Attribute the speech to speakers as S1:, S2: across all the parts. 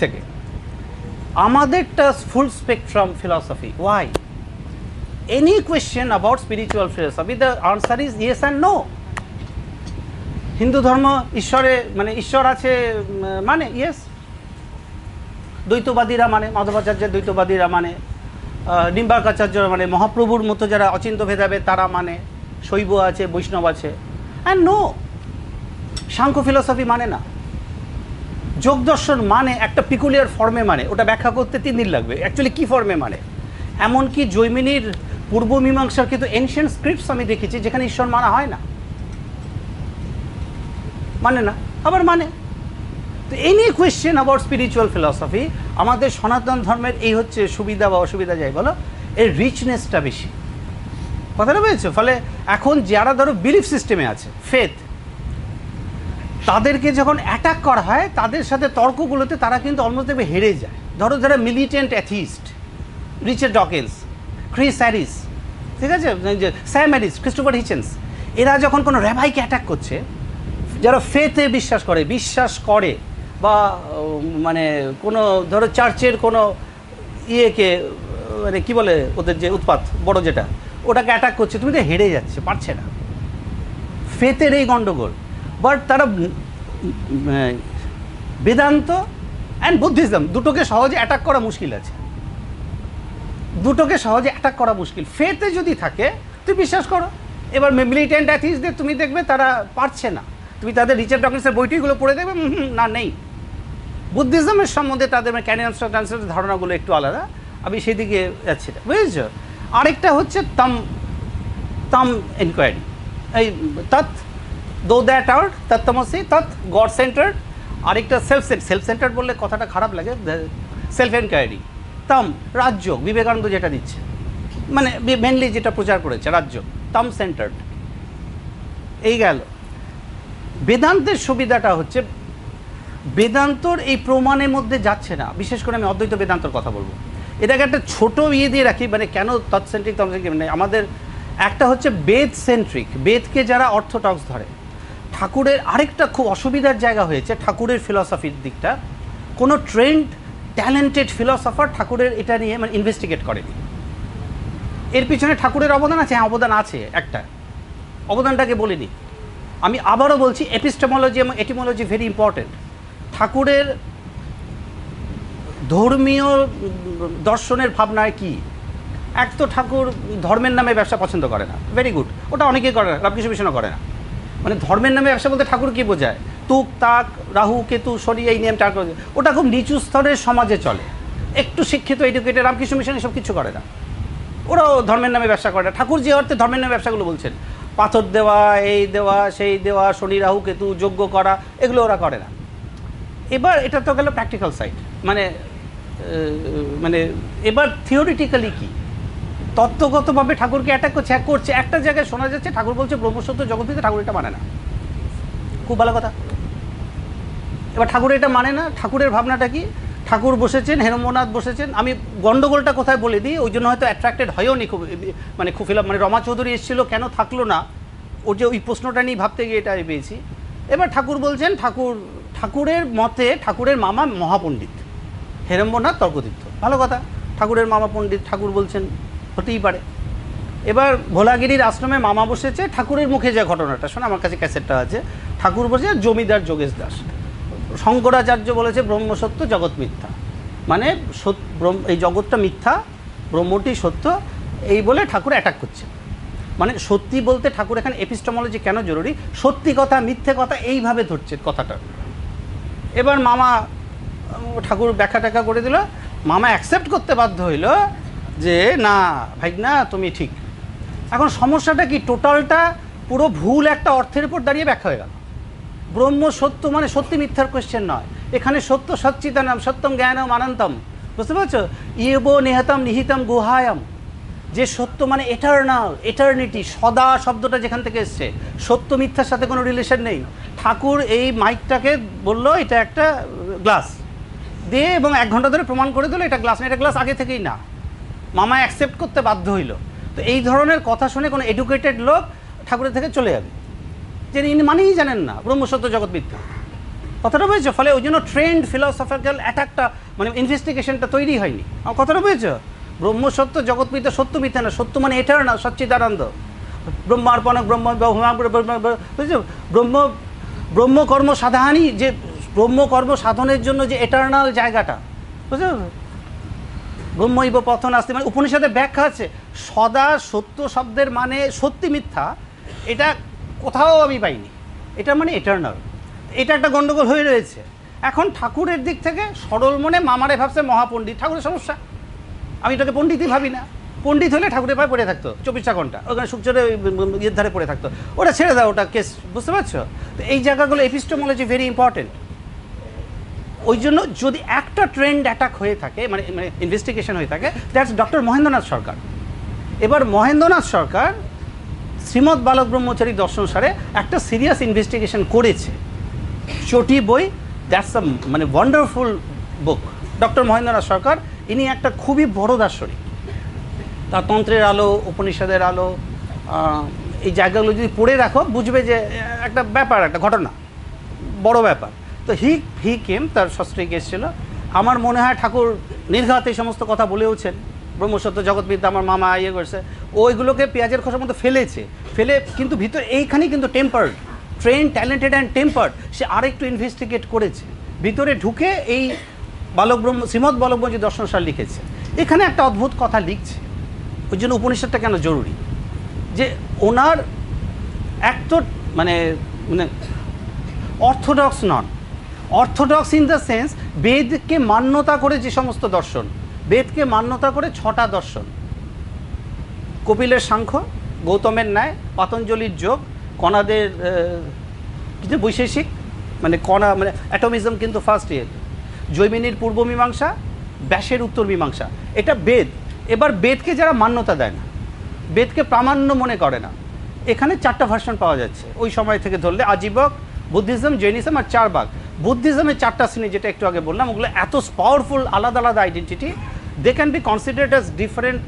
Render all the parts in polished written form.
S1: থেকে আমাদেরটা full spectrum philosophy. Why? Any question about spiritual philosophy, the answer is yes and no. Hindu ধর্ম ঈশ্বরে মানে ঈশ্বর আছে মানে ইয়েস, দ্বৈতবাদীরা মানে মাধবাচার্যের দ্বৈতবাদীরা মানে, নিম্বার্কাচার্য মানে মহাপ্রভুর মতো যারা অচিন্ত ভেদাভেদ তারা মানে, শৈব আছে, বৈষ্ণব আছে, অ্যান্ড নো। সাংখ্য ফিলসফি মানে না। যোগ দর্শন মানে একটা পিকুলিয়ার ফর্মে মানে, ওটা ব্যাখ্যা করতে 3 দিন লাগবে। অ্যাকচুয়ালি কী ফর্মে মানে, এমনকি জৈমিনীর পূর্ব মীমাংসার কিন্তু এনশিয়েন্ট স্ক্রিপ্টস আমি দেখেছি যেখানে ঈশ্বর মানা হয় না, মানে না, আবার মানে। তো any question about spiritual philosophy, আমাদের সনাতন ধর্মের এই হচ্ছে সুবিধা বা অসুবিধা যাই বলো, এর রিচনেসটা বেশি। কথাটা বুঝেছো? ফলে এখন যারা ধরো বিলিফ সিস্টেমে আছে, ফেথ, তাদেরকে যখন অ্যাটাক করা হয় তাদের সাথে তর্কগুলোতে তারা কিন্তু অলমোস্ট দেখবে হেরে যায়। ধরো যারা militant atheist, Richard Dawkins, Chris Harris, ঠিক আছে, স্যাম হ্যারিস, ক্রিস্টোফার হিচেন্স, এরা যখন কোনো র্যাবাইকে অ্যাটাক করছে, যারা ফেথে বিশ্বাস করে বা মানে কোনো ধরো চার্চের কোনো ইয়েকে মানে কী বলে ওদের যে উৎপাত বড় যেটা, ওটাকে অ্যাটাক করছে, তুমি তো হেরে যাচ্ছে, পারছে না। ফেথের এই গণ্ডগোল। বাট তারা বেদান্ত অ্যান্ড বুদ্ধিজম দুটোকে সহজে অ্যাটাক করা মুশকিল আছে, দুটোকে সহজে অ্যাটাক করা মুশকিল। ফেথে যদি থাকে তুমি বিশ্বাস করো। এবার মিলিটেন্ট অ্যাথিস্টদের তুমি দেখবে তারা পারছে না, তুমি তাদের রিচার্ড ডকিন্সের বইটিগুলো পড়ে দেখবে না নেই। বুদ্ধিজমের সম্বন্ধে তাদের ক্যানিয়ান ধারণাগুলো একটু আলাদা, আমি সেদিকে যাচ্ছি না, বুঝেছো? আরেকটা হচ্ছে তাম এনকোয়ারি, এই তৎ দো দ্যাট আউট তত্ত্বমসি তৎ গড সেন্টার্ড। আরেকটা সেলফ সেন্টার্ড বললে কথাটা খারাপ লাগে, সেলফ এনকোয়ারি। তাম রাজ্য, বিবেকানন্দ যেটা দিচ্ছে, মানে মেনলি যেটা প্রচার করেছে রাজ্য, তাম সেন্টার্ড। এই গেল। বেদান্তের সুবিধাটা হচ্ছে বেদান্তর এই প্রমাণের মধ্যে যাচ্ছে না। বিশেষ করে আমি অদ্বৈত বেদান্তর কথা বলবো, এটাকে একটা ছোট ইয়ে দিয়ে রাখি, মানে কেন তৎসেন্ট্রিক তৎসেন্ট্রিক মানে আমাদের একটা হচ্ছে বেদ সেন্ট্রিক, বেদকে যারা অর্থোডক্স ধরে। ঠাকুরের আরেকটা খুব অসুবিধার জায়গা হয়েছে ঠাকুরের ফিলসফির দিকটা, কোনো ট্রেন্ড ট্যালেন্টেড ফিলসফার ঠাকুরের এটা নিয়ে মানে ইনভেস্টিগেট করেনি। এর পিছনে ঠাকুরের অবদান আছে, হ্যাঁ অবদান আছে, একটা অবদানটাকে বলিনি। আমি আবারও বলছি, এপিস্টেমোলজি এবং এটিমোলজি ভেরি ইম্পর্টেন্ট। ঠাকুরের ধর্মীয় দর্শনের ভাবনায় কি, এক তো ঠাকুর ধর্মের নামে ব্যবসা পছন্দ করে না, ভেরি গুড, ওটা অনেকেই করে না, রামকৃষ্ণ মিশনও করে না। মানে ধর্মের নামে ব্যবসা বলতে ঠাকুর কী বোঝায়, তুক তাক রাহু কেতু শনি, এই নিয়ম ঠাকুর, ওটা খুব নিচু স্তরের সমাজে চলে। একটু শিক্ষিত এডুকেটেড রামকৃষ্ণ মিশন এসব কিছু করে না, ওরাও ধর্মের নামে ব্যবসা করে না। ঠাকুর যে অর্থে ধর্মের নামে ব্যবসাগুলো বলছেন, পাথর দেওয়া, এই দেওয়া, সেই দেওয়া, শনি রাহু কেতু যজ্ঞ করা, এগুলো ওরা করে না। এবার এটা তো গেল প্র্যাকটিক্যাল সাইড, মানে মানে এবার থিওরিটিক্যালি কি, তত্ত্বগতভাবে ঠাকুরকে অ্যাটাক করছে। একটা জায়গায় শোনা যাচ্ছে ঠাকুর বলছে ব্রহ্মসত্য জগৎবিদ্যা, ঠাকুর এটা মানে না, খুব ভালো কথা। এবার ঠাকুর এটা মানে না, ঠাকুরের ভাবনাটা কি, ঠাকুর বসেছেন, হেরম্বনাথ বসেছেন। আমি গণ্ডগোলটা কোথায় বলে দিই, ওই জন্য হয়তো অ্যাট্রাক্টেড হয়েও নি খুব, মানে খুব ফিলাপ, মানে রমা চৌধুরী এসেছিলো কেন থাকলো না, ওর যে ওই প্রশ্নটা নিয়ে ভাবতে গিয়ে এটা পেয়েছি। এবার ঠাকুর বলছেন, ঠাকুরের মতে ঠাকুরের মামা মহাপণ্ডিত, হেরম্বনাথ তর্কতীর্থ, ভালো কথা, ঠাকুরের মামা পণ্ডিত, ঠাকুর বলছেন হতেই পারে। এবার ভোলাগিরির আশ্রমে মামা বসেছে, ঠাকুরের মুখে যে ঘটনাটা শোনা, আমার কাছে ক্যাসেটটা আছে, ঠাকুর বলছে জমিদার যোগেশ দাস, শঙ্করাচার্য বলেছে ব্রহ্মসত্য জগৎ মিথ্যা, মানে এই জগৎটা মিথ্যা, ব্রহ্মটি সত্য, এই বলে ঠাকুর অ্যাটাক করছে। মানে সত্যি বলতে ঠাকুর এখানে এপিস্টেমোলজি কেন জরুরি, সত্যি কথা মিথ্যে কথা এইভাবে ধরছে কথাটা। এবার মামা ঠাকুর ব্যাখ্যা ট্যাখ্যা করে দিল, মামা অ্যাকসেপ্ট করতে বাধ্য হইল যে না ভাই না তুমি ঠিক। এখন সমস্যাটা কি, টোটালটা পুরো ভুল একটা অর্থের উপর দাঁড়িয়ে ব্যাখ্যা হয়ে গেল। ব্রহ্ম সত্য মানে সত্যি মিথ্যার কোয়েশ্চেন নয়, এখানে সত্য সচ্চিদানম সত্যম জ্ঞানম অনন্তম, বুঝতে পারছো, ইয়েবো নিহতম নিহিতম গুহায়ম, যে সত্য মানে এটার্নাল, এটার্নিটি, সদা শব্দটা যেখান থেকে এসছে, সত্য মিথ্যার সাথে কোনো রিলেশন নেই। ঠাকুর এই মাইকটাকে বললো এটা একটা গ্লাস দিয়ে এবং 1 ঘন্টা ধরে প্রমাণ করে দিল এটা গ্লাস না, এটা গ্লাস আগে থেকেই না, মামা অ্যাকসেপ্ট করতে বাধ্য হইল। তো এই ধরনের কথা শুনে কোনো এডুকেটেড লোক ঠাকুরের থেকে চলে যাবে, যে ইনি মানেই জানেন না ব্রহ্মসত্য জগৎ মিথ্যা। কথাটা বুঝেছো? ফলে ওই জন্য ট্রেন্ড ফিলোসফিক্যাল একটা মানে ইনভেস্টিগেশনটা তৈরি হয়নি। আমার কথাটা বুঝেছো? ব্রহ্ম সত্য, জগৎ মিথ্যা, সত্য মিথ্যা না, সত্য মানে এটারনাল, সচ্চিদানন্দ, ব্রহ্মার্পণক ব্রহ্ম, বুঝেছো? ব্রহ্মকর্ম সাধনানি, যে ব্রহ্মকর্ম সাধনের জন্য যে এটারনাল জায়গাটা, বুঝছো? ব্রহ্মৈব পথ নাস্তি, মানে উপনিষদের ব্যাখ্যা আছে সদা সত্য শব্দের মানে সত্যি মিথ্যা, এটা কোথাও আমি পাইনি, এটা মানে এটারনাল। এটা একটা গণ্ডগোল হয়ে রয়েছে। এখন ঠাকুরের দিক থেকে সরল মনে মামারে ভাবছে মহাপণ্ডিত, ঠাকুরের সমস্যা। আমি এটাকে পণ্ডিতই ভাবি না। পণ্ডিত হলে ঠাকুরের পায়ে পড়ে থাকতো 24 ঘন্টা, ওখানে সূর্যের ইয়ের ধারে পড়ে থাকতো, ওটা ছেড়ে দাও, ওটা কেস, বুঝতে পারছো? তো এই জায়গাগুলো এপিস্টেমোলজি ভেরি ইম্পর্টেন্ট। ওই জন্য যদি একটা ট্রেন্ড অ্যাটাক হয়ে থাকে, মানে ইনভেস্টিগেশন হয়ে থাকে, দ্যাটস ডক্টর মহেন্দ্রনাথ সরকার। এবার মহেন্দ্রনাথ সরকার শ্রীমৎ বালক ব্রহ্মচারী দর্শন সারে একটা সিরিয়াস ইনভেস্টিগেশন করেছে, চটি বই, দ্যাটস আ মানে ওয়ান্ডারফুল বুক। ডক্টর মহেন্দ্রনাথ সরকার ইনি একটা খুবই বড় দার্শনিক, তার তন্ত্রের আলো, উপনিষদের আলো, এই জায়গাগুলো যদি পড়ে রাখো বুঝবে যে একটা ব্যাপার, একটা ঘটনা, বড় ব্যাপার। তো হি কেম, তার সস্ত্রীক এসেছিল। আমার মনে হয় ঠাকুর নির্ঘাত এই সমস্ত কথা বলেওছেন, ব্রহ্মসত্য জগৎবিদ্যা আমার মামা ইয়ে করছে, ওইগুলোকে পেঁয়াজের খোসার মধ্যে ফেলে কিন্তু ভিতরে এইখানেই কিন্তু tempered, train, talented and tempered, সে আরেকটু ইনভেস্টিগেট করেছে, ভিতরে ঢুকে এই শ্রীমৎ বালক ব্রহ্মচারী দর্শনসার লিখেছে। এখানে একটা অদ্ভুত কথা লিখছে, ওই জন্য উপনিষদটা কেন জরুরি, যে ওনার এক তো মানে অর্থোডক্স নন, অর্থোডক্স ইন দ্য সেন্স বেদকে মান্যতা করে যে সমস্ত দর্শন, বেদকে মান্যতা করে 6টা দর্শন, কপিলের সাংখ্য, গৌতমের ন্যায়, পতঞ্জলির যোগ, কণাদের কিছু বৈশেষিক মানে কণা মানে অ্যাটমিজম কিন্তু ফার্স্ট ইয়ে, জৈমিনীর পূর্ব মীমাংসা, ব্যাসের উত্তর মীমাংসা, এটা বেদ। এবার বেদকে যারা মান্যতা দেয় না, বেদকে প্রামাণ্য মনে করে না, এখানে 4টা ভার্সন পাওয়া যাচ্ছে ওই সময় থেকে ধরলে, আজীবক, বুদ্ধিজম, জৈনিজম আর 4 ভাগ। বুদ্ধিজমের 4টা শ্রেণী, যেটা একটু আগে বললাম, ওগুলো এত পাওয়ারফুল, আলাদা আলাদা identity, they can be considered as different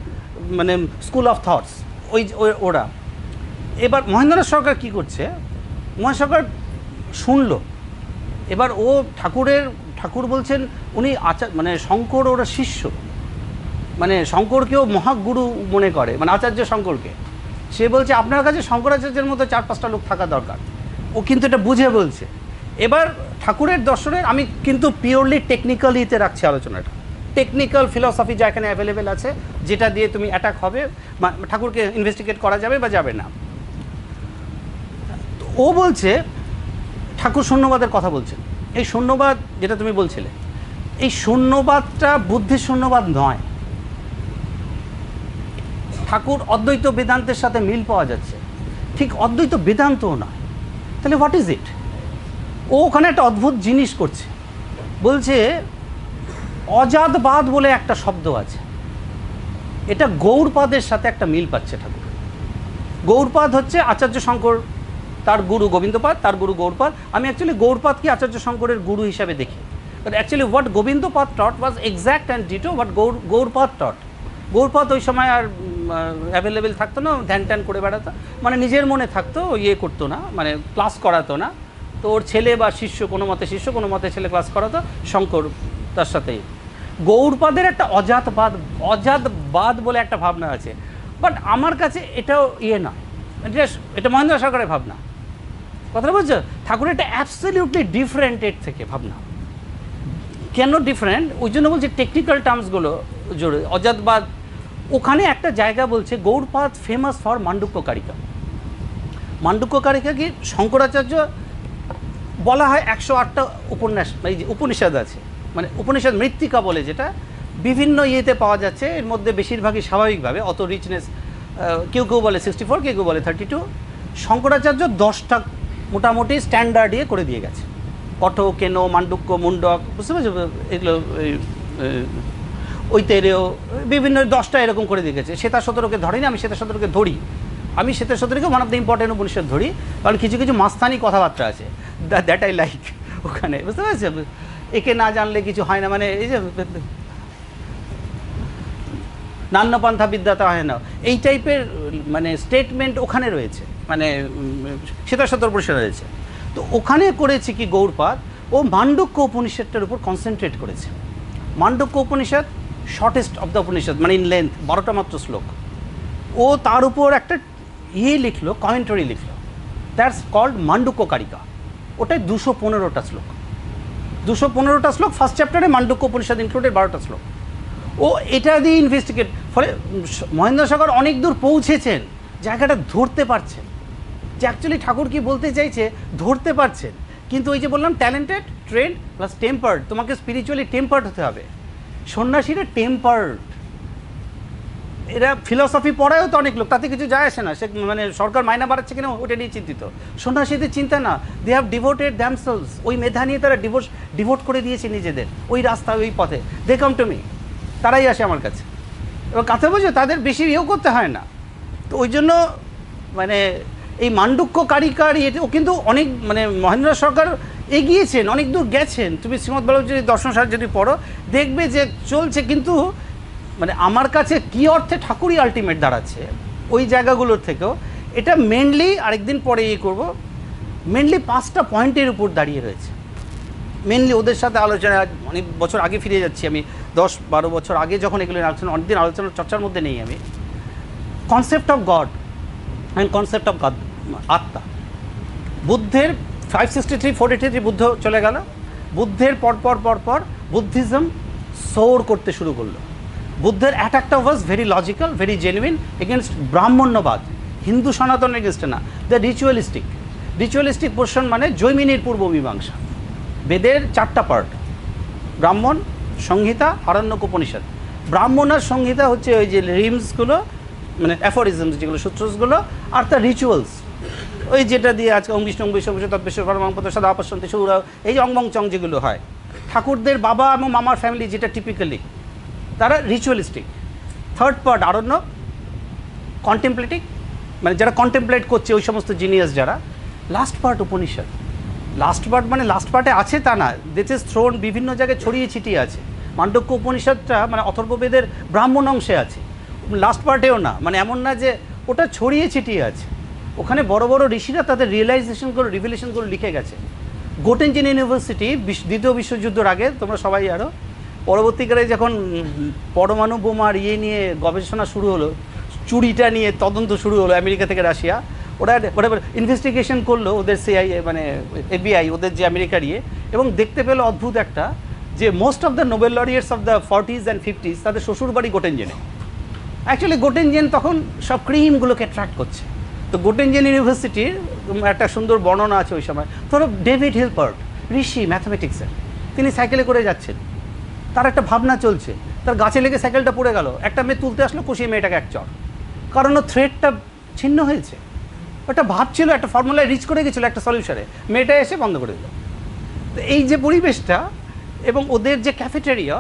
S1: মানে স্কুল অফ থটস ওরা। এবার মহেন্দ্রনাথ সরকার কী করছে, মহেন্দ্র সরকার শুনলো, এবার ও ঠাকুর বলছেন উনি মানে শঙ্কর ওরা শিষ্য, মানে শঙ্করকেও মহাগুরু মনে করে, মানে আচার্য শঙ্করকে। সে বলছে আপনার কাছে শঙ্করাচার্যের মতো 4-5টা লোক থাকা দরকার। ও কিন্তু এটা বুঝে বলছে। এবার ঠাকুরের দর্শনের আমি কিন্তু পিওরলি টেকনিক্যাল ইতে রাখছি আলোচনাটা, টেকনিক্যাল ফিলসফি যা এখানে অ্যাভেলেবেল আছে, যেটা দিয়ে তুমি অ্যাটাক হবে, ঠাকুরকে ইনভেস্টিগেট করা যাবে বা যাবে না। ও বলছে ঠাকুর শূন্যবাদের কথা বলছেন, এই শূন্যবাদ যেটা তুমি বলছিলে, এই শূন্যবাদটা বুদ্ধির শূন্যবাদ নয়। ঠাকুর অদ্বৈত বেদান্তের সাথে মিল পাওয়া যাচ্ছে, ঠিক অদ্বৈত বেদান্তও নয়। তাহলে হোয়াট ইজ ইট? ও ওখানে একটা অদ্ভুত জিনিস করছে, বলছে অজাতবাদ বলে একটা শব্দ আছে, এটা গৌড়পাদের সাথে একটা মিল পাচ্ছে ঠাকুর। গৌড়পাদ হচ্ছে আচার্য শঙ্কর, তার গুরু গোবিন্দপাদ, তার গুরু গৌড়পাদ। আমি অ্যাকচুয়ালি গৌড়পাদকে আচার্য শঙ্করের গুরু হিসাবে দেখি, but actually what Govindapada taught was exact and ditto what Gaudapada taught. Gaudapada ওই সময় আর অ্যাভেলেবেল থাকতো না, ধ্যান ট্যান করে বেড়াতো, মানে নিজের মনে থাকতো, ইয়ে করতো না, মানে ক্লাস করাতো না। তো ওর ছেলে বা শিষ্য, কোনো মতে শিষ্য, কোনো মতে ছেলে ক্লাস করাতো, শঙ্কর তার সাথেই। গৌড়পাদের একটা অজাতবাদ বলে একটা ভাবনা আছে, বাট আমার কাছে এটাও ইয়ে না, এটা মহেন্দ্র সরকারের ভাবনা। কথাটা বলছো? ঠাকুরের এটা অ্যাবসলিউটলি ডিফারেন্ট এর থেকে ভাবনা। কেন ডিফারেন্ট? ওই জন্য বলছি টেকনিক্যাল টার্মসগুলো জোরে। অজাতবাদ ওখানে একটা জায়গা বলছে, গৌড়পাদ ফেমাস ফর মান্ডুক্যকারিকা। মান্ডুক্যকারিকা কি শঙ্করাচার্য বলা হয় 108টা উপন্যাস, এই যে উপনিষদ আছে, মানে উপনিষদ মৃত্তিকা বলে, যেটা বিভিন্ন ইয়েতে পাওয়া যাচ্ছে, এর মধ্যে বেশিরভাগই স্বাভাবিকভাবে অত রিচনেস, কেউ কেউ বলে 64, কেউ কেউ বলে 32। শঙ্করাচার্য 10টা মোটামুটি স্ট্যান্ডার্ড ইয়ে করে দিয়ে গেছে, কঠ, কেন, মান্ডুক্য, মুন্ডক, বুঝতে পারছো এগুলো, ওই তেরেও বিভিন্ন 10টা এরকম করে দিয়ে গেছে। শ্বেতা 17কে ধরেনি, আমি শ্বেতা 17কে ধরি, আমি শ্বেতা 17কে one of the important Upanishad ধরি, কারণ কিছু কিছু মাস্তানি কথাবার্তা আছে, দ্যাট আই লাইক ওখানে, বুঝতে পারছো? একে না জানলে কিছু হয় না, মানে এই যে নান্যপন্থা বিদ্যাতা হয় না, এই টাইপের মানে স্টেটমেন্ট ওখানে রয়েছে, মানে শ্বেতা 17 পরিষদ রয়েছে। তো ওখানে করেছে কি গৌড়পাদ, ও মান্ডুক্য উপনিষদটার উপর কনসেন্ট্রেট করেছে। Mandukya Upanishad shortest of the Upanishad, মানে ইন লেন্থ 12টা মাত্র শ্লোক। ও তার উপর একটা লিখলো, commentary লিখলো, that's called Mandukya Carica. ওটাই 215টা শ্লোক, 215টা শ্লোক। ফার্স্ট চ্যাপ্টারে মান্ডুক্য উপনিষদ ইনক্লুডেড 12টা শ্লোক। ও এটা দিয়ে ইনভেস্টিগেট, ফলে মহেন্দ্র সাগর অনেক দূর পৌঁছেছেন, জায়গাটা ধরতে পারছেন যে অ্যাকচুয়ালি ঠাকুর কি বলতে চাইছে, ধরতে পারছেন। কিন্তু ওই যে বললাম ট্যালেন্টেড, ট্রেন্ড প্লাস টেম্পার্ড, তোমাকে স্পিরিচুয়ালি টেম্পার্ড হতে হবে। সন্ন্যাসীরা টেম্পার্ড, এরা ফিলসফি পড়ায়ও তো অনেক লোক, তাতে কিছু যায় আসে না, সে মানে সরকার মাইনা বাড়াচ্ছে কিনা ওটা নিয়ে চিন্তিত। সন্ন্যাসীদের চিন্তা না, দে হ্যাভ ডিভোটেড দ্যামসেলস, ওই মেধা নিয়ে তারা ডিভোট করে দিয়েছে নিজেদের, ওই রাস্তা ওই পথে। দে কাম টু মি, তারাই আসে আমার কাছে, এবং কাছে বুঝো তাদের বেশি ইয়েও করতে হয় না। তো ওই জন্য মানে এই মান্ডুক্য কারিকার ও কিন্তু অনেক, মানে মহেন্দ্র সরকার এগিয়েছেন, অনেক দূর গেছেন। তুমি শ্রীমদ্ ভাগবত যদি দর্শন সার যদি পড়ো দেখবে যে চলছে, কিন্তু মানে আমার কাছে কী অর্থে ঠাকুরই আলটিমেট দাঁড়াচ্ছে ওই জায়গাগুলোর থেকেও। এটা মেনলি আরেকদিন পরে করব, মেনলি 5টা পয়েন্টের উপর দাঁড়িয়ে রয়েছে। মেনলি ওদের সাথে আলোচনা, অনেক বছর আগে ফিরে যাচ্ছি আমি, 10-12 বছর আগে যখন এগুলো আলোচনা, অনেকদিন আলোচনার চর্চার মধ্যে নেই আমি। Concept of god and concept of god, আত্মা। বুদ্ধের 563-483 বুদ্ধ চলে গেল। বুদ্ধের পরপর বুদ্ধিজম সোর করতে শুরু করলো। বুদ্ধের অ্যাটাকটা was very logical, very genuine against ব্রাহ্মণ্যবাদ, হিন্দু সনাতন এগেনস্টে না, দ্য রিচুয়ালিস্টিক পোর্শন, মানে জৈমিনীর পূর্ব মীমাংসা। বেদের 4টা পার্ট, ব্রাহ্মণ, সংহিতা, আরণ্যক, উপনিষদ। ব্রাহ্মণ আর সংহিতা হচ্ছে ওই যে রিমসগুলো, মানে অ্যাফোরিজমস যেগুলো, সূত্রসগুলো, আর তার রিচুয়ালস, ওই যেটা দিয়ে আজকে অং বিষ্ণু বিষ্ণু তৎবেশ্বর পরমাংপত সদা আপসন্তি সৌরা, এই যে অংবং চং যেগুলো হয়, ঠাকুরদের বাবা এবং মামার ফ্যামিলি যেটা টিপিক্যালি, তারা রিচুয়ালিস্টিক। 3rd পার্ট আরণ্যক, কন্টেম্পলেটিভ, মানে যারা কন্টেম্পলেট করছে ওই সমস্ত জিনিয়াস যারা। Last part Upanishad. Last part মানে লাস্ট পার্টে আছে তা না, দিস ইজ থ্রোন, বিভিন্ন জায়গায় ছড়িয়ে ছিটিয়ে আছে। মান্ডুক্য উপনিষদটা মানে অথর্ববেদের ব্রাহ্মণ অংশে আছে, লাস্ট পার্টেও না, মানে এমন না যে ওটা ছড়িয়ে ছিটিয়ে আছে। ওখানে বড় বড় ঋষিরা তাদের রিভিলেশনগুলো লিখে গেছে। গোটেনজেন ইউনিভার্সিটি 2য় বিশ্বযুদ্ধের আগে, তোমরা সবাই আরও, পরবর্তীকালে যখন পরমাণু বোমার নিয়ে গবেষণা শুরু হলো, চুরিটা নিয়ে তদন্ত শুরু হলো আমেরিকা থেকে রাশিয়া, ওরা ইনভেস্টিগেশন করলো, ওদের সিআইএ মানে FBI, ওদের যে আমেরিকার এবং দেখতে পেলো অদ্ভুত একটা, যে most of the Nobel laureates of the 40s and 50s তাদের শ্বশুরবাড়ি গোটেনজেনে। অ্যাকচুয়ালি গোটেনজেন তখন সব ক্রিমগুলোকে অ্যাট্রাক্ট করছে। তো গোটেনজেন ইউনিভার্সিটির একটা সুন্দর বর্ণনা আছে ওই সময়। ধরো ডেভিড হিলবার্ট, ঋষি, ম্যাথামেটিক্সের, তিনি সাইকেলে করে যাচ্ছেন, তার একটা ভাবনা চলছে, তার গাছে লেগে সাইকেলটা পড়ে গেল, একটা মেয়ে তুলতে আসলো, কষিয়ে মেয়েটাকে এক চড়, কারণ ও থ্রেডটা ছিন্ন হয়েছে। ওটা ভাবছিল, একটা ফর্মুলায় রিচ করে গেছিলো একটা সলিউশনে, মেয়েটা এসে বন্ধ করে দিল। তো এই যে পরিবেশটা এবং ওদের যে ক্যাফেটেরিয়া,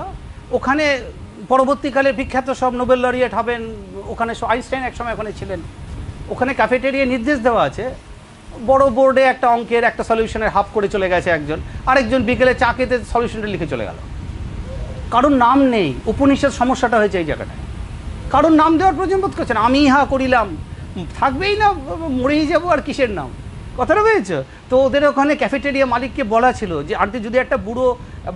S1: ওখানে পরবর্তীকালে বিখ্যাত সব নোবেল লরিয়েট হবেন, ওখানে আইনস্টাইন একসময় ওখানে ছিলেন। ওখানে ক্যাফেটেরিয়া নির্দেশ দেওয়া আছে, বড় বোর্ডে একটা অঙ্কের একটা সলিউশনের হাফ করে চলে গেছে একজন, আরেকজন বিকেলে চা খেতে সলিউশনটা লিখে চলে গেল। কারোর নাম নেই। উপনিষদ সমস্যাটা হয়েছে এই জায়গাটায়, কারোর নাম দেওয়ার প্রয়োজন বোধ করছে না। আমি ইহা করিলাম, থাকবেই না, মরেই যাবো, আর কিসের নাম, কথাটা বুঝেছো? তো ওদের ওখানে ক্যাফেটেরিয়া মালিককে বলা ছিল যে আর যদি একটা বুড়ো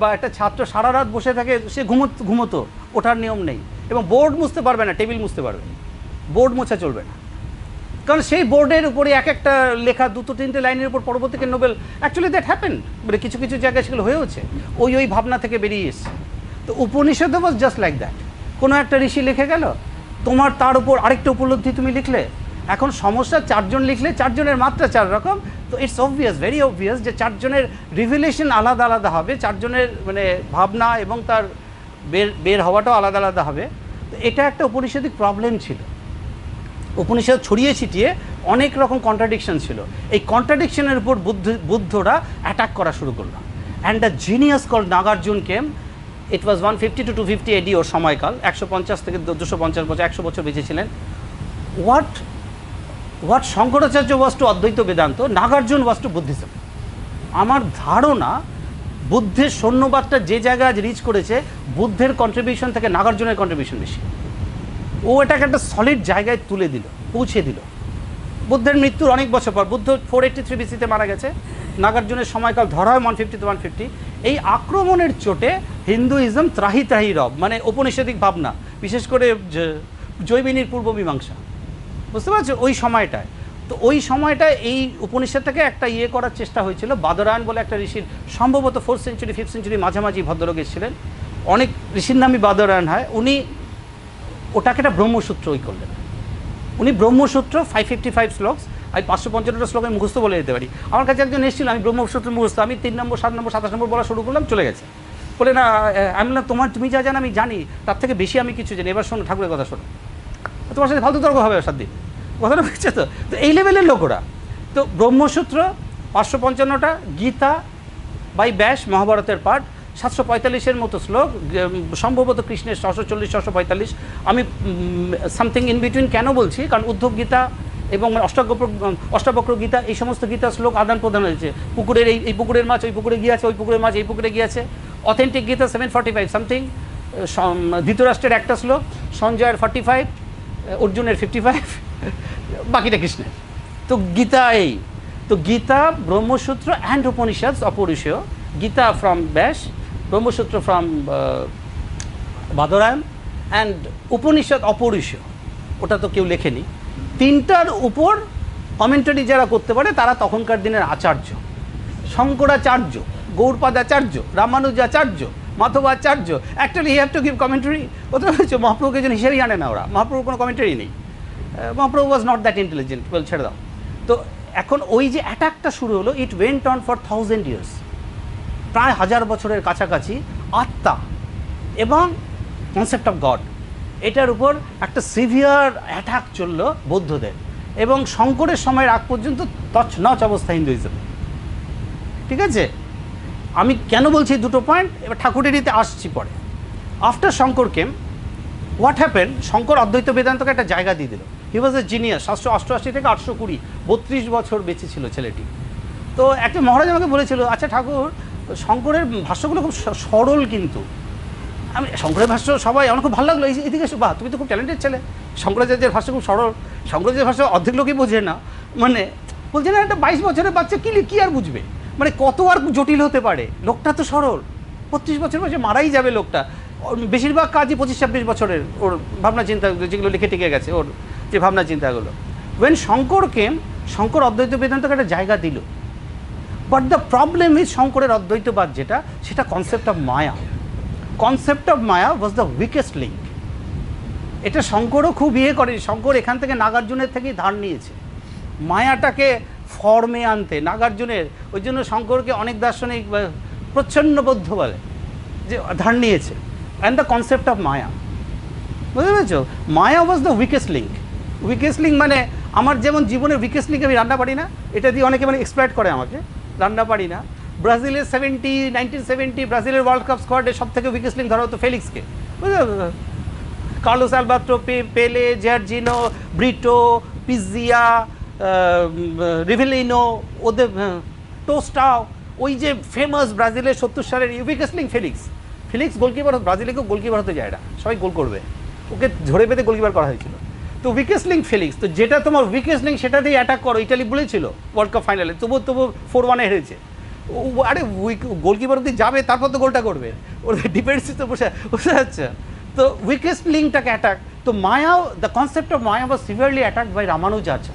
S1: বা একটা ছাত্র সারা রাত বসে থাকে, সে ঘুমোতো, ওঠার নিয়ম নেই, এবং বোর্ড মুছতে পারবে না, টেবিল মুছতে পারবে, বোর্ড মোছা চলবে না, কারণ সেই বোর্ডের উপরে এক একটা লেখা 2-3টে লাইনের উপর পরবর্তীকে নোবেল, অ্যাকচুয়ালি দ্যাট হ্যাপেন, মানে কিছু কিছু জায়গায় সেগুলো হয়েওছে, ওই ভাবনা থেকে বেরিয়ে এসছে। তো Upanishad was just like that. কোনো একটা ঋষি লিখে গেল, তোমার তার উপর আরেকটা উপলব্ধি তুমি লিখলে। এখন সমস্যা, 4 জন লিখলে 4 জনের মাত্রা 4 রকম। তো ইটস অবভিয়াস, ভেরি অবভিয়াস যে 4 জনের রিভিলেশন আলাদা আলাদা হবে, 4 জনের মানে ভাবনা এবং তার বের হওয়াটাও আলাদা আলাদা হবে। তো এটা একটা উপনিষদিক প্রবলেম ছিল। উপনিষদ ছড়িয়ে ছিটিয়ে অনেক রকম কন্ট্রাডিকশন ছিল। এই কন্ট্রাডিকশনের উপর বুদ্ধরা অ্যাটাক করা শুরু করলো। And the genius called Nagarjuna came. It was 150 to 250 AD ওর সময়কাল, 150 থেকে 250 বছর, 100 বছর বেঁচেছিলেন। হোয়াট শঙ্করাচার্য ওয়াজ টু অদ্বৈত Vedanta, Nagarjuna was to Buddhism. আমার ধারণা বুদ্ধের শূন্যবাদটা যে জায়গায় আজ রিচ করেছে, বুদ্ধের কন্ট্রিবিউশন থেকে নাগার্জুনের কন্ট্রিবিউশন বেশি। ও এটাকে একটা সলিড জায়গায় তুলে দিল, পৌঁছে দিল। বুদ্ধের মৃত্যুর অনেক বছর পর, বুদ্ধ 483 বিসিতে মারা গেছে, নাগার্জুনের সময়কাল ধরা হয় 150 to 150। এই আক্রমণের চোটে হিন্দুইজম ত্রাহি ত্রাহি রব, মানে ঔপনিষদিক ভাবনা, বিশেষ করে জৈমিনীর পূর্ব মীমাংসা, বুঝতে পারছো ওই সময়টায়। তো ওই সময়টায় এই উপনিষদটাকে একটা ইয়ে করার চেষ্টা হয়েছিল। বাদরায়ণ বলে একটা ঋষির, সম্ভবত 4th century 5th century মাঝামাঝি ভদ্রলোক এসেছিলেন, অনেক ঋষির নামই বাদরায়ণ হয়। উনি ওটাকে একটা ব্রহ্মসূত্র ওই করলেন। উনি ব্রহ্মসূত্র 555 শ্লোক, আমি 555টা শ্লোকের মুখস্থ বলে দিতে পারি। আমার কাছে একজন এসেছিল, আমি ব্রহ্মসূত্র মুখস্থ, আমি 3 নম্বর 7 নম্বর 27 নম্বর বলা শুরু করলাম, চলে গেছে। বলে না, আমি বললাম তুমি যা জানো আমি জানি, তার থেকে বেশি আমি কিছু জানি, এবার শোনো ঠাকুরের কথা শোনো, তোমার সাথে ফালতু তর্ক হবে সাত দিন, কথাটা বুঝছে তো। তো এই লেভেলের লোক ওরা। তো ব্রহ্মসূত্র 555টা, গীতা বাই ব্যাস মহাভারতের পাঠ 745-এর মতো শ্লোক, সম্ভবত কৃষ্ণের 640 645। আমি সামথিং ইন বিটুইন কেন বলছি, কারণ উদ্ধব গীতা এবং অষ্টাবক্র গীতা, এই সমস্ত গীতা শ্লোক আদান প্রদান হয়েছে। পুকুরের এই পুকুরের মাছ ওই পুকুরে গিয়েছে, ওই পুকুরের মাছ এই পুকুরে গিয়েছে। Authentic Gita 745 something. ধৃতরাষ্ট্রের একটা শ্লোক, সঞ্জয়ের 45, অর্জুনের 55, বাকিটা কৃষ্ণের। তো গীতা এই, তো গীতা ব্রহ্মসূত্র অ্যান্ড উপনিষদ অপৌরুষীয়, গীতা ফ্রম ব্যাস, ব্রহ্মসূত্র ফ্রম বাদরায়ণ, অ্যান্ড উপনিষদ অপৌরুষীয়, ওটা তো কেউ লেখেনি। তিনটার উপর কমেন্টারি যারা করতে পারে তারা তখনকার দিনের আচার্য। Shankaracharya, Gaudapadacharya, Ramanujacharya, Madhvacharya, actually he have to give commentary. ওটা হচ্ছে মহাপ্রভুকে যেন হিসেবেই আনে না ওরা, মহাপ্রভুর কোনো কমেন্টারি নেই। Mahaprabhu was not that intelligent, বল ছেড়ে দাও। তো এখন ওই যে অ্যাটাকটা শুরু হলো, it went on for 1000 years, প্রায় 1000 বছরের কাছাকাছি। আত্মা এবং কনসেপ্ট অফ গড, এটার উপর একটা সিভিয়ার অ্যাটাক চললো বৌদ্ধদের, এবং শঙ্করের সময়ের আগ পর্যন্ত তছনছ অবস্থা হিন্দুইজম। ঠিক আছে, আমি কেন বলছি দুটো পয়েন্ট, এবার ঠাকুরেরইতে আসছি পরে। After Shankar came, what happen, Shankar অদ্বৈত বেদান্তকে একটা জায়গা দিয়ে দিল। হি ওয়াজ এ জিনিয়াস। 788 থেকে 820, 32 বছর বেঁচে ছিল ছেলেটি। তো একটা মহারাজ আমাকে বলেছিল, আচ্ছা ঠাকুর, শঙ্করের ভাষ্যগুলো খুব সরল, কিন্তু আমি শঙ্করের ভাষ্য সবাই, আমার খুব ভালো লাগলো, এদিকে বাহ তুমি তো খুব ট্যালেন্টেড ছেলে, শঙ্করাচার্যের ভাষ্য খুব সরল। শঙ্করাচার্যের ভাষ্য অর্ধেক লোকই বোঝে না, মানে বলছে না একটা 22 বছরের বাচ্চা কি আর বুঝবে, মানে কত আর জটিল হতে পারে, লোকটা তো সরল। 35 বছর বয়সে মারাই যাবে লোকটা, বেশিরভাগ কাজই 25-26 বছরের ওর ভাবনা চিন্তা, যেগুলো লিখে টিকে গেছে ওর যে ভাবনা চিন্তাগুলো। ওয়েন শঙ্কর কেম, শঙ্কর অদ্বৈত বেদান্তকে একটা জায়গা দিল। বাট দ্য প্রবলেম ইজ, শঙ্করের অদ্বৈতবাদ যেটা, সেটা concept of maya. Concept of maya was the weakest link. এটা শঙ্করও খুব ইয়ে করে, শঙ্কর এখান থেকে নাগার্জুনের থেকেই ধার নিয়েছে মায়াটাকে ফর্মে আনতে। নাগার্জুনের, ওই জন্য শঙ্করকে অনেক দার্শনিক প্রচ্ছন্নবদ্ধ বলে, যে ধার নিয়েছে। And the concept of maya, বুঝতে পেরেছো? Maya was the weakest link. Weakest link মানে আমার যেমন জীবনের উইকেস্ট লিঙ্ক, আমি রান্না পারি না, এটা দিয়ে অনেকে মানে এক্সপ্লয়েট করে আমাকে, রান্না পারি না। ব্রাজিলের 1970 ব্রাজিলের ওয়ার্ল্ড কাপ স্কোয়াডে সব থেকে উইকেস্ট লিঙ্ক ধরা হতো ফেলিক্সকে, বুঝলে? কার্লোস আলবার্টো, পেলে, জর্জিনো, ব্রিটো, পিজিয়া, রিভেলিনো, ওদের টোস্টাও, ওই যে ফেমাস ব্রাজিলের 70 সালের উইকেস্ট লিঙ্ক ফেলিক্স গোলকিপার, ব্রাজিলে কেউ গোলকিপার হতে যায় না, সবাই গোল করবে, ওকে ঝরে পেতে গোলকিপার করা হয়েছিল। তো উইকেস্ট লিঙ্ক ফেলিক্স, তো যেটা তোমার উইকেস্ট লিঙ্ক সেটা দিয়ে অ্যাটাক করো, ইটালি বলেছিল ওয়ার্ল্ড কাপ ফাইনালে, তবু 4-1 হেরেছে। আরে গোলকিপার অব্দি যাবে, তারপর তো গোলটা করবে, ওর ডিফেন্সে তো বসে যাচ্ছে। তো উইকেস্ট লিঙ্কটাকে অ্যাটাক, তো মায়াও, the concept of maya was severely attack by Ramanujacharya.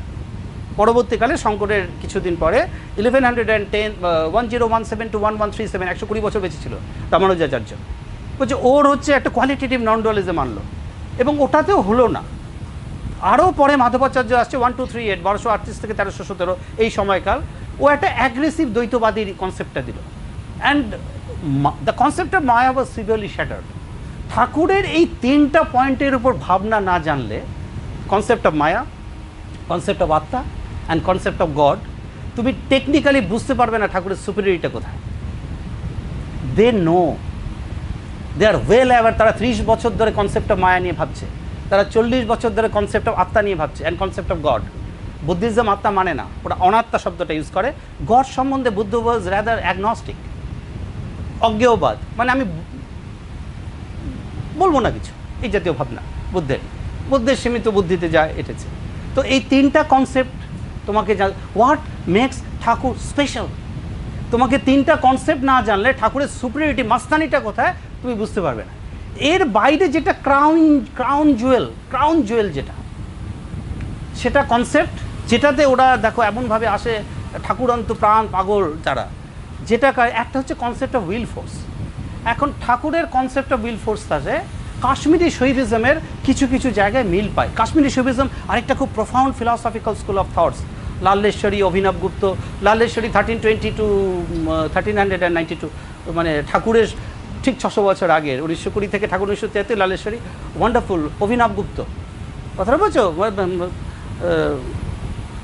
S1: পরবর্তীকালে শঙ্করের কিছুদিন পরে 1017 to 1137, 120 বছর বেঁচে ছিল রামানুজাচার্য। বলছে ওর হচ্ছে একটা কোয়ালিটেটিভ নন ডুয়ালিজম আনলো, এবং ওটাতেও হলো না। আরও পরে মাধবাচার্য আসছে 1238, 1238 থেকে 1317 এই সময়কাল, ও একটা অ্যাগ্রেসিভ দ্বৈতবাদীর কনসেপ্টটা দিল। And the concept of maya was severely shattered. ঠাকুরের এই 3টা পয়েন্টের উপর ভাবনা না জানলে, concept of maya, concept of atma and concept of god, তুমি টেকনিক্যালি বুঝতে পারবে না ঠাকুরের সুপিরিয়রিটিটা কোথায়। They know, they are well aware. তারা 30 বছর ধরে কনসেপ্ট অফ মায়া নিয়ে ভাবছে, তারা 40 বছর ধরে কনসেপ্ট অফ আত্মা নিয়ে ভাবছে, and concept of god. Buddhism আত্মা মানে না, ওরা অনাত্মা শব্দটা ইউজ করে। গড সম্বন্ধে বুদ্ধ ওয়াজ রাদার অ্যাগনস্টিক, অজ্ঞেয়বাদ, মানে আমি বলবো না কিছু, এই জাতীয় ভাবনা বুদ্ধের সীমিত বুদ্ধিতে যায় এটেছে। তো এই 3টা কনসেপ্ট তোমাকে হোয়াট মেক্স ঠাকুর স্পেশাল। তোমাকে 3টা কনসেপ্ট না জানলে ঠাকুরের সুপিরিয়রিটি মাস্তানিটা কোথায় তুমি বুঝতে পারবে না। এর বাইরে যেটা ক্রাউন জুয়েল যেটা, সেটা কনসেপ্ট, যেটাতে ওরা দেখো এমনভাবে আসে ঠাকুরন্ত প্রাণ পাগল যারা, যেটা একটা হচ্ছে কনসেপ্ট অফ উইল ফোর্স। এখন ঠাকুরের কনসেপ্ট অফ উইল ফোর্স আছে কাশ্মীরি শৈভিজমের কিছু কিছু জায়গায় মিল পায়। কাশ্মীরি শৈভিজম আরেকটা খুব profound philosophical school of thoughts, Lalleshwari, Abhinava Gupta. লাল্লেশ্বরী 1320 to 1392, মানে ঠাকুরের ঠিক 600 বছর আগের, 1920 থেকে ঠাকুর 1973, লাল্লেশ্বরী ওয়ান্ডারফুল। অভিনব গুপ্ত, কথাটা বলছো,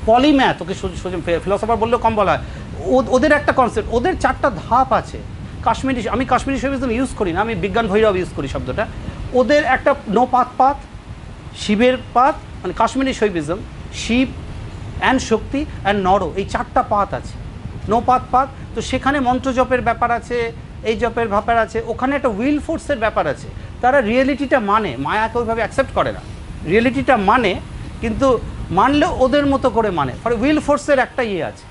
S1: পলিম্যাথ, ওকে ফিলসফার বললেও কম বলা হয়। ওদের একটা কনসেপ্ট, ওদের 4টা ধাপ আছে। আমি কাশ্মীরি শৈভিজম ইউজ করি না, আমি বিজ্ঞান ভৈরব ইউজ করি শব্দটা। ওদের একটা নো পাত, শিবের পাত, মানে কাশ্মীরি শৈভিজম, শিব অ্যান্ড শক্তি অ্যান্ড নর, এই 4টা পাত আছে। নো পাত, তো সেখানে মন্ত্র জপের ব্যাপার আছে, এই জপের ব্যাপার আছে, ওখানে একটা উইল ফোর্সের ব্যাপার আছে। তারা রিয়েলিটিটা মানে, মায়াকে ওইভাবে অ্যাকসেপ্ট করে না, রিয়েলিটিটা মানে, কিন্তু মানলেও ওদের মতো করে মানে, ফলে উইল ফোর্সের একটা ইয়ে আছে।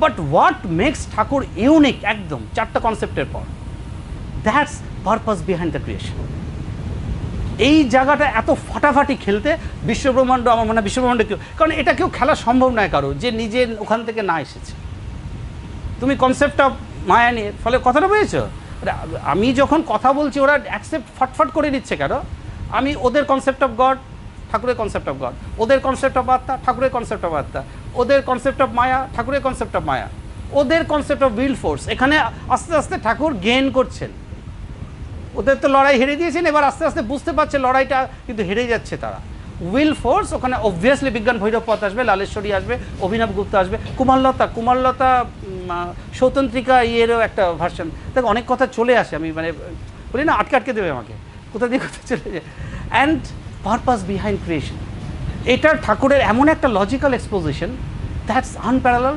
S1: But what makes Thakur unique একদম 4টা কনসেপ্টের পর, that's purpose behind the creation. এই জায়গাটা এত ফাটাফাটি খেলতে বিশ্বব্রহ্মাণ্ড, আমার মনে হয় বিশ্বব্রহ্মাণ্ড কেউ, কারণ এটা কেউ খেলা সম্ভব নয় কারো যে নিজে ওখান থেকে না এসেছে। তুমি কনসেপ্টটা মায়া নিয়ে, ফলে কথাটা বুঝেছ? আমি যখন কথা বলছি ওরা অ্যাকসেপ্ট ফটফট করে নিচ্ছে কেন? আমি ওদের কনসেপ্ট অফ গড, ঠাকুরের কনসেপ্ট অফ গড, ওদের কনসেপ্ট অফ আত্মা, ঠাকুরের কনসেপ্ট অফ আত্মা, ওদের কনসেপ্ট অফ মায়া, ঠাকুরের কনসেপ্ট অফ মায়া, ওদের কনসেপ্ট অফ উইল ফোর্স। এখানে আস্তে আস্তে ঠাকুর গেইন করছেন। ওদের তো লড়াই হেরে দিয়েছেন, এবার আস্তে আস্তে বুঝতে পারছে লড়াইটা কিন্তু হেরে যাচ্ছে তারা। উইল ফোর্স, ওখানে অবভিয়াসলি বিজ্ঞান ভৈরব পথ আসবে, লালেশ্বরী আসবে, অভিনব গুপ্ত আসবে, কুমারলতা সৌতন্ত্রিকা ইয়েরও একটা ভার্সন। দেখো অনেক কথা চলে আসে, আমি মানে বলি না আটকে দেবে আমাকে, কোথা দিয়ে কোথা চলে যায়। অ্যান্ড পারপাস বিহাইন্ড ক্রিয়েশন, এটা ঠাকুরের এমন একটা logical exposition, that's unparalleled,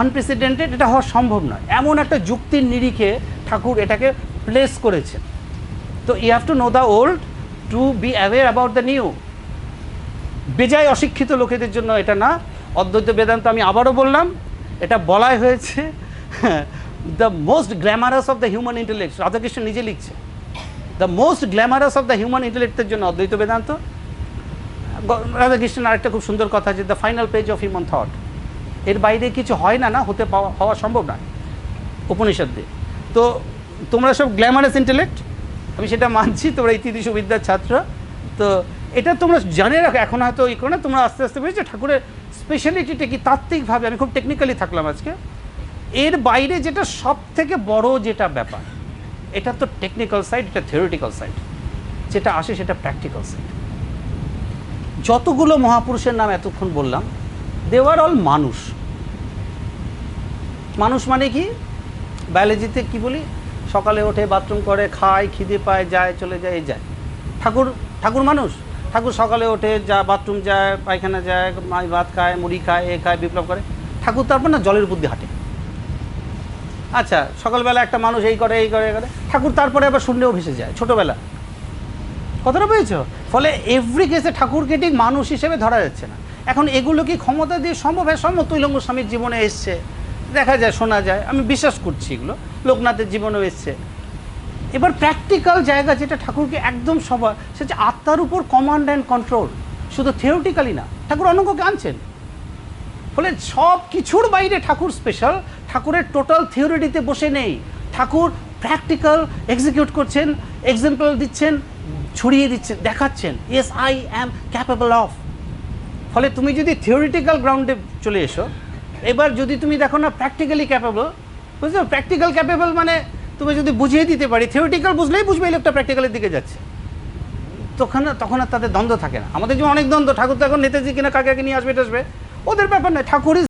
S1: unprecedented. এটা হওয়া সম্ভব নয়, এমন একটা যুক্তির নিরিখে ঠাকুর এটাকে প্লেস করেছেন। তো you have to know the old to be aware about the new. বেজায় অশিক্ষিত লোকেদের জন্য এটা না। অদ্বৈত বেদান্ত, আমি আবারও বললাম, এটা বলাই হয়েছে the most glamorous of the human intellect. Radhakrishna নিজে লিখছে the most glamorous of the human ইন্টেলেক্টের জন্য অদ্বৈত বেদান্ত। রাধাকৃষ্ণের আরেকটা খুব সুন্দর কথা যে the final page of human thought. এর বাইরে কিছু হয় না, হওয়া সম্ভব নয় উপনিষদ দিয়ে। তো তোমরা সব গ্ল্যামারাস ইন্টেলেক্ট, আমি সেটা মানছি, তোমরা ইতিহাস বিদ্যার ছাত্র, তো এটা তোমরা জানে রাখো। এখন হয়তো এই করে না, তোমরা আস্তে আস্তে বুঝেছো ঠাকুরের স্পেশালিটিটা কি তাত্ত্বিকভাবে। আমি খুব টেকনিক্যালি থাকলাম আজকে। এর বাইরে যেটা সব থেকে বড় যেটা ব্যাপার, এটা তো টেকনিক্যাল সাইড, এটা থিওরিটিক্যাল সাইড, যেটা আসে সেটা প্র্যাকটিক্যাল সাইড। যতগুলো মহাপুরুষের নাম এতক্ষণ বললাম, দে ওয়ার অল মানুষ। মানুষ মানে কি, বায়োলজিতে কি বলি, সকালে ওঠে, বাথরুম করে, খায়, খিদে পায়, যায়, চলে যায়, এই যায়। ঠাকুর মানুষ। ঠাকুর সকালে ওঠে, বাথরুম যায়, পায়খানা যায়, ভাত খায়, মুড়ি খায়, এ খায়, বিপ্লব করে। ঠাকুর তারপর না জলের উপর দিয়ে হাঁটে। আচ্ছা, সকালবেলা একটা মানুষ এই করে। ঠাকুর তারপরে আবার শূন্যেও ভেসে যায় ছোটোবেলা। কথাটা বুঝেছ? ফলে এভরি কেসে ঠাকুরকে ঠিক মানুষ হিসেবে ধরা যাচ্ছে না। এখন এগুলো কি ক্ষমতা দিয়ে সম্ভব? হ্যাঁ সম্ভব। তৈলঙ্গ স্বামীর জীবনে এসছে, দেখা যায়, শোনা যায়, আমি বিশ্বাস করছি এগুলো। লোকনাথের জীবনেও এসছে। এবার প্র্যাকটিক্যাল জায়গা যেটা ঠাকুরকে একদম সবার, সেটা আত্মার উপর কমান্ড অ্যান্ড কন্ট্রোল, শুধু থিওরিটিক্যালি না। ঠাকুর অনঙ্গকে আনছেন, ফলে সব কিছুর বাইরে ঠাকুর স্পেশাল। ঠাকুরের টোটাল থিওরিটিতে বসে নেই, ঠাকুর প্র্যাকটিক্যাল এক্সিকিউট করছেন, এক্সাম্পল দিচ্ছেন, ছড়িয়ে দিচ্ছেন, দেখাচ্ছেন, yes I am capable of. ফলে তুমি যদি থিওরিটিক্যাল গ্রাউন্ডে চলে এসো, এবার যদি তুমি দেখো না প্র্যাকটিক্যালি ক্যাপেবল, বুঝছো? প্র্যাকটিক্যাল ক্যাপেবল মানে তুমি যদি বুঝিয়ে দিতে পারি, থিওরিটিক্যাল বুঝলেই বুঝবে এই লোকটা প্র্যাকটিক্যালের দিকে যাচ্ছে। তখন আর তাদের দ্বন্দ্ব থাকে না। আমাদের যেমন অনেক দ্বন্দ্ব, ঠাকুর তো এখন নেতাজি কিনা কাকে নিয়ে আসবে, ওদের ব্যাপার নয়। ঠাকুর